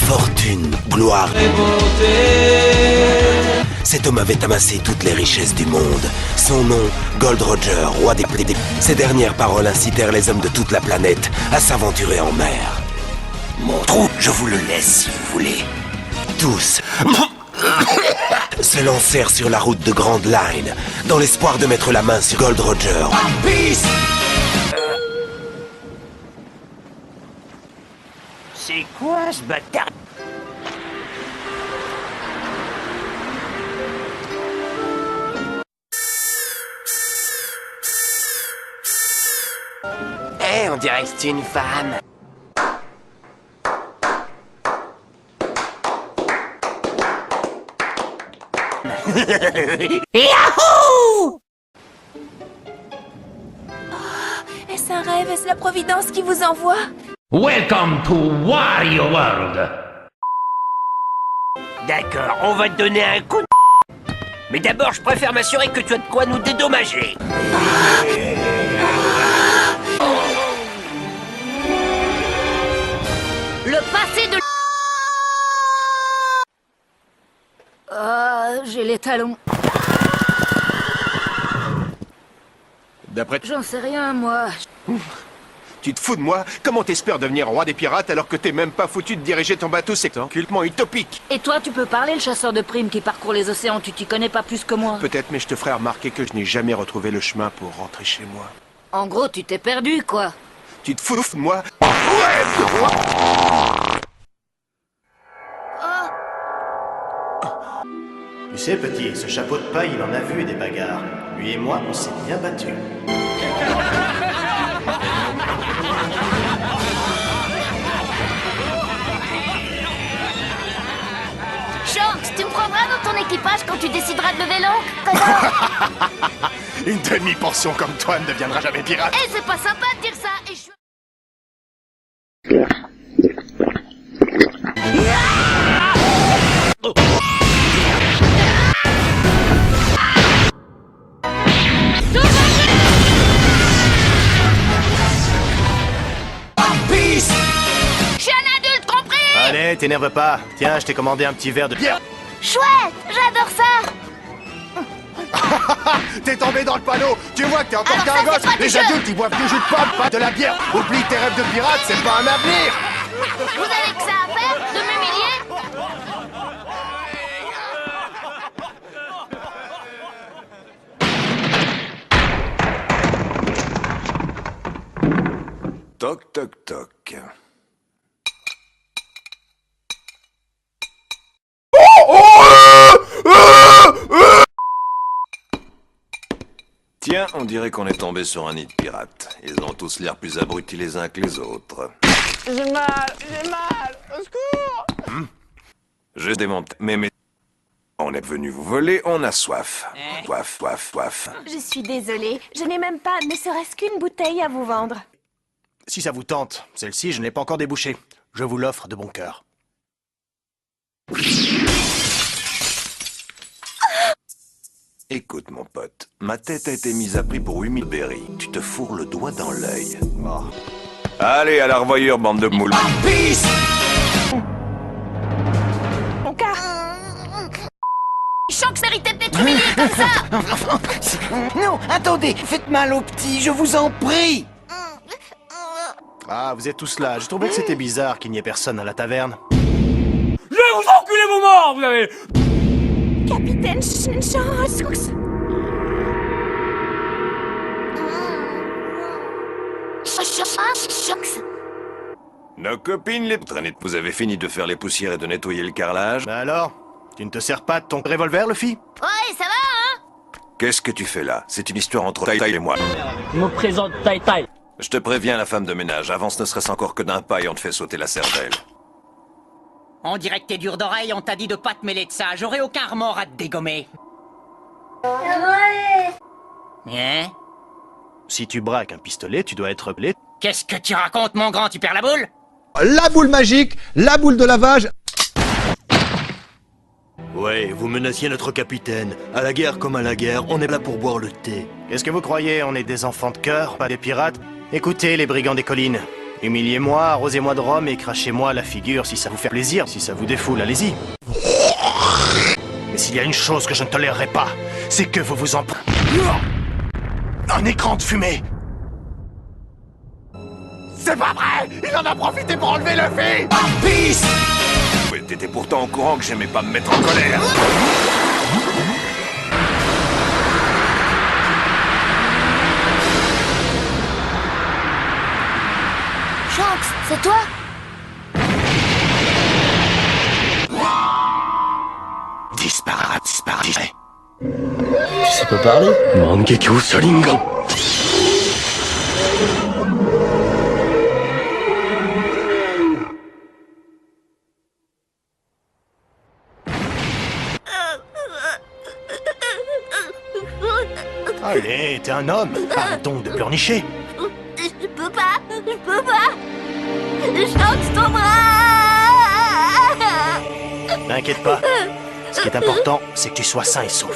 fortune, gloire. Cet homme avait amassé toutes les richesses du monde. Son nom, Gold Roger, roi des plaies. Ces dernières paroles incitèrent les hommes de toute la planète à s'aventurer en mer. Mon trou, je vous le laisse si vous voulez. Tous se lancèrent sur la route de Grand Line, dans l'espoir de mettre la main sur Gold Roger. C'est quoi ce bâtard? On dirait que c'est une femme. Yahoo! Est-ce un rêve? Est-ce la Providence qui vous envoie? Welcome to Wario World. D'accord, on va te donner un coup de... Mais d'abord, je préfère m'assurer que tu as de quoi nous dédommager. Le passé de... j'ai les talons. D'après... J'en sais rien, moi. Tu te fous de moi? Comment t'espères devenir roi des pirates alors que t'es même pas foutu de diriger ton bateau? C'est cultement utopique. Et toi, tu peux parler, le chasseur de primes qui parcourt les océans, tu t'y connais pas plus que moi. Peut-être, mais je te ferai remarquer que je n'ai jamais retrouvé le chemin pour rentrer chez moi. En gros, tu t'es perdu, quoi. Tu te fous de moi? Tu sais, petit, ce chapeau de paille, il en a vu des bagarres. Lui et moi, on s'est bien battus. Shanks, tu me prendras dans ton équipage quand tu décideras de lever l'ancre? Une demi-portion comme toi ne deviendra jamais pirate. Eh, c'est pas sympa de dire ça, et je... Allez, t'énerve pas. Tiens, je t'ai commandé un petit verre de bière. Chouette, j'adore ça. T'es tombé dans le panneau. Tu vois que t'es encore Alors qu'un ça, c'est gosse. pas du Les jeu. adultes, ils boivent du jus de pomme, pas de la bière. Oublie tes rêves de pirate, c'est pas un avenir. Vous avez que ça à faire de m'humilier? Toc, toc, toc. Tiens, on dirait qu'on est tombé sur un nid de pirates. Ils ont tous l'air plus abrutis les uns que les autres. J'ai mal, au secours! Je démonte. Mais... On est venu vous voler, on a soif. Soif, soif, soif. Je suis désolée, je n'ai même pas ne serait-ce qu'une bouteille à vous vendre. Si ça vous tente, celle-ci, je ne l'ai pas encore débouchée. Je vous l'offre de bon cœur. Écoute, mon pote, ma tête a été mise à prix pour 8000 berries. Tu te fourres le doigt dans l'œil. Oh. Allez, à la revoyure, bande de moules. Mon cas. Shanks méritait d'être humilié comme ça. Non, attendez, faites mal au petit, je vous en prie. Ah, vous êtes tous là. Je trouvais que c'était bizarre qu'il n'y ait personne à la taverne. Je vais vous enculer vos morts, vous avez... Capitaine Shanks. Shanks. Nos copines les traînées. Vous avez fini de faire les poussières et de nettoyer le carrelage? Bah alors, tu ne te sers pas de ton revolver, Luffy? Ouais, ça va, hein? Qu'est-ce que tu fais là? C'est une histoire entre Tai Tai et moi. Je me présente Tai Tai. Je te préviens, la femme de ménage, avance ne serait-ce encore que d'un pas et on te fait sauter la cervelle. On dirait que t'es dur d'oreille, on t'a dit de pas te mêler de ça. J'aurai aucun remords à te dégommer. Hein? Si tu braques un pistolet, tu dois être blé. Qu'est-ce que tu racontes, mon grand? Tu perds la boule? La boule magique, la boule de lavage. Ouais, vous menaciez notre capitaine. À la guerre comme à la guerre, on est là pour boire le thé. Qu'est-ce que vous croyez? On est des enfants de cœur, pas des pirates? Écoutez, les brigands des collines. Humiliez-moi, arrosez-moi de rhum et crachez-moi à la figure si ça vous fait plaisir. Si ça vous défoule, allez-y. Mais s'il y a une chose que je ne tolérerai pas, c'est que vous vous en... Un écran de fumée! C'est pas vrai! Il en a profité pour enlever le fil! Peace! Ouais, t'étais pourtant au courant que j'aimais pas me mettre en colère. Shanks, c'est toi? Disparaît. Tu sais pas parler? Mangekyo Sharingan. Allez, t'es un homme. Arrête donc de pleurnicher. Je peux pas. Shanks, ton bras! N'inquiète pas. Ce qui est important, c'est que tu sois sain et sauf.